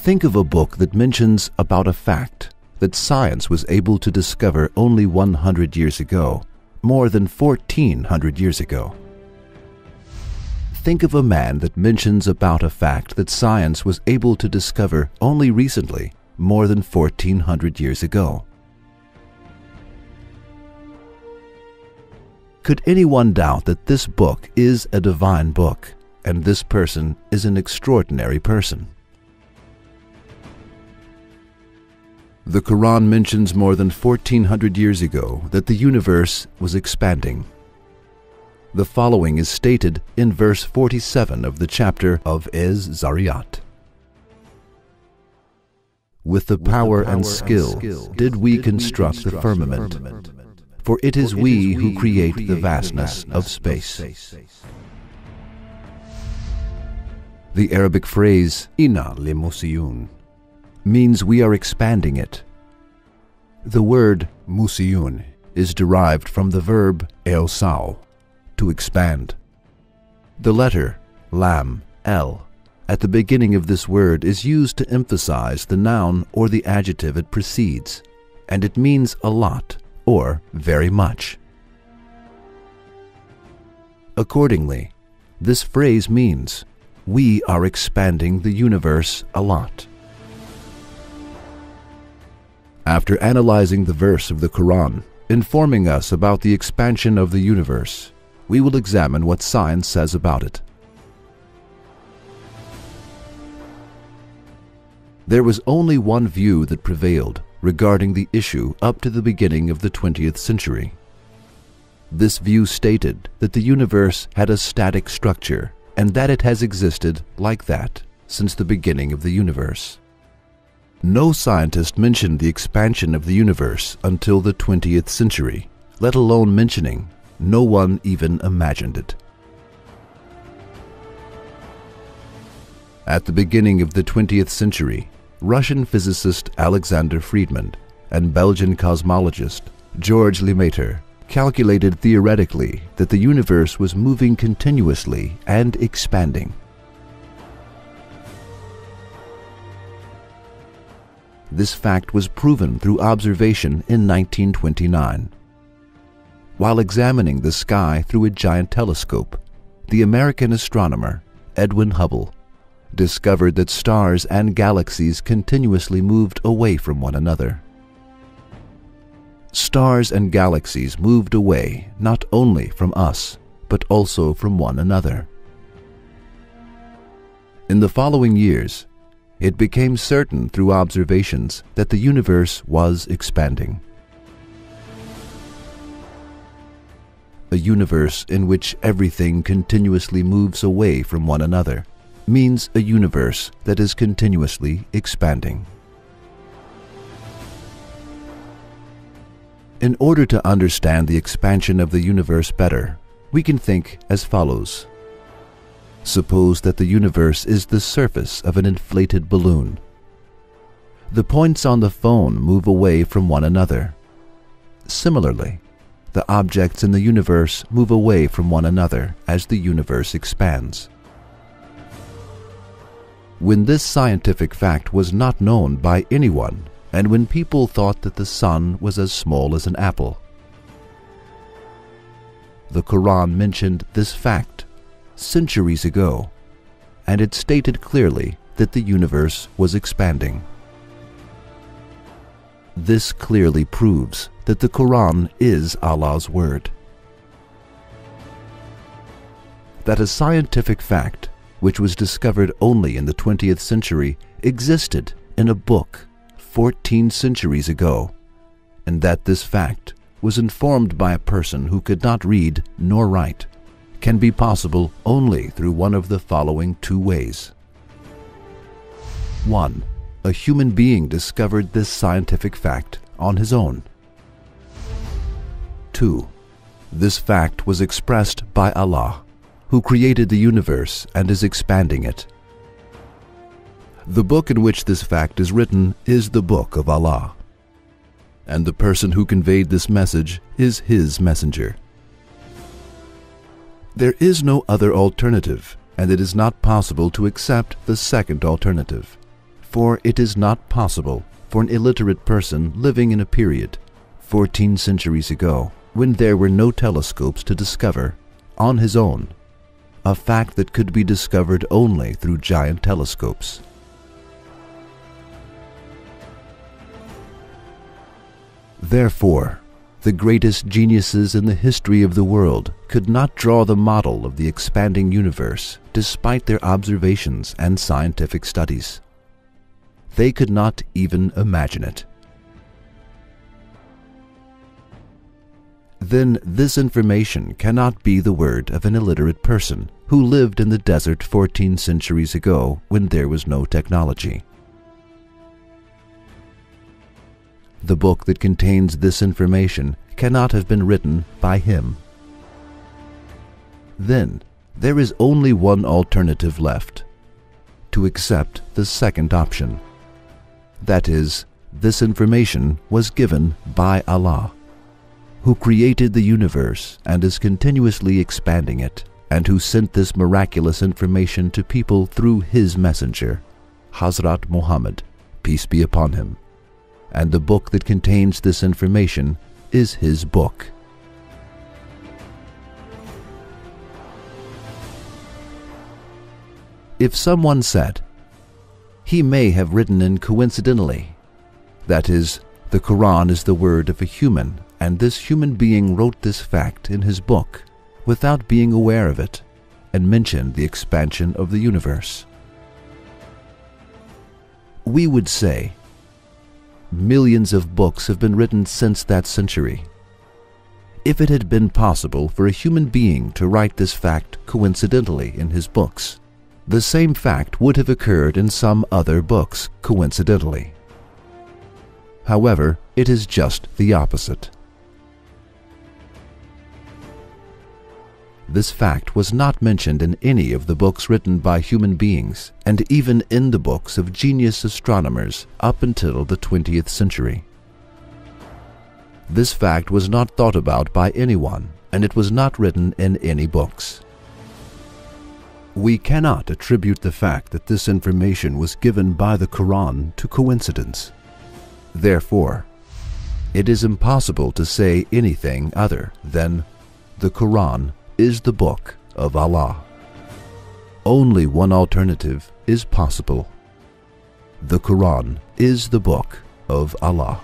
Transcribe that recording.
Think of a book that mentions about a fact that science was able to discover only 100 years ago, more than 1400 years ago. Think of a man that mentions about a fact that science was able to discover only recently, more than 1400 years ago. Could anyone doubt that this book is a divine book, and this person is an extraordinary person? The Quran mentions more than 1400 years ago that the universe was expanding. The following is stated in verse 47 of the chapter of Az-Zariyat. With the power and skill did we construct the firmament, for it is we who create the vastness of space. The Arabic phrase "Inna limusiyun" means we are expanding it. The word musiyun is derived from the verb eosau, to expand. The letter lam, el, at the beginning of this word is used to emphasize the noun or the adjective it precedes, and it means a lot or very much. Accordingly, this phrase means we are expanding the universe a lot. After analyzing the verse of the Quran, informing us about the expansion of the universe, we will examine what science says about it. There was only one view that prevailed regarding the issue up to the beginning of the 20th century. This view stated that the universe had a static structure and that it has existed like that since the beginning of the universe. No scientist mentioned the expansion of the universe until the 20th century, let alone mentioning, no one even imagined it. At the beginning of the 20th century, Russian physicist Alexander Friedmann and Belgian cosmologist Georges Lemaitre calculated theoretically that the universe was moving continuously and expanding. This fact was proven through observation in 1929. While examining the sky through a giant telescope, the American astronomer Edwin Hubble discovered that stars and galaxies continuously moved away from one another. Stars and galaxies moved away not only from us, but also from one another. In the following years, it became certain through observations that the universe was expanding. A universe in which everything continuously moves away from one another means a universe that is continuously expanding. In order to understand the expansion of the universe better, we can think as follows. Suppose that the universe is the surface of an inflated balloon. The points on the phone move away from one another. Similarly, the objects in the universe move away from one another as the universe expands. When this scientific fact was not known by anyone, and when people thought that the sun was as small as an apple, the Quran mentioned this fact centuries ago, and it stated clearly that the universe was expanding. This clearly proves that the Quran is Allah's word. That a scientific fact, which was discovered only in the 20th century, existed in a book 14 centuries ago, and that this fact was informed by a person who could not read nor write, can be possible only through one of the following two ways. 1. A human being discovered this scientific fact on his own. 2. This fact was expressed by Allah, who created the universe and is expanding it. The book in which this fact is written is the Book of Allah, and the person who conveyed this message is His messenger. There is no other alternative, and it is not possible to accept the second alternative. For it is not possible for an illiterate person living in a period 14 centuries ago, when there were no telescopes, to discover, on his own, a fact that could be discovered only through giant telescopes. Therefore, the greatest geniuses in the history of the world could not draw the model of the expanding universe despite their observations and scientific studies. They could not even imagine it. Then this information cannot be the word of an illiterate person who lived in the desert 14 centuries ago when there was no technology. The book that contains this information cannot have been written by him. Then there is only one alternative left: to accept the second option. That is, this information was given by Allah, who created the universe and is continuously expanding it, and who sent this miraculous information to people through His messenger, Hazrat Muhammad, peace be upon him. And the book that contains this information is his book. If someone said, he may have written in coincidentally, that is, the Quran is the word of a human, and this human being wrote this fact in his book without being aware of it, and mentioned the expansion of the universe, we would say, millions of books have been written since that century. If it had been possible for a human being to write this fact coincidentally in his books, the same fact would have occurred in some other books coincidentally. However, it is just the opposite. This fact was not mentioned in any of the books written by human beings, and even in the books of genius astronomers up until the 20th century. This fact was not thought about by anyone, and it was not written in any books. We cannot attribute the fact that this information was given by the Quran to coincidence. Therefore, it is impossible to say anything other than the Quran is the book of Allah. Only one alternative is possible. The Quran is the book of Allah.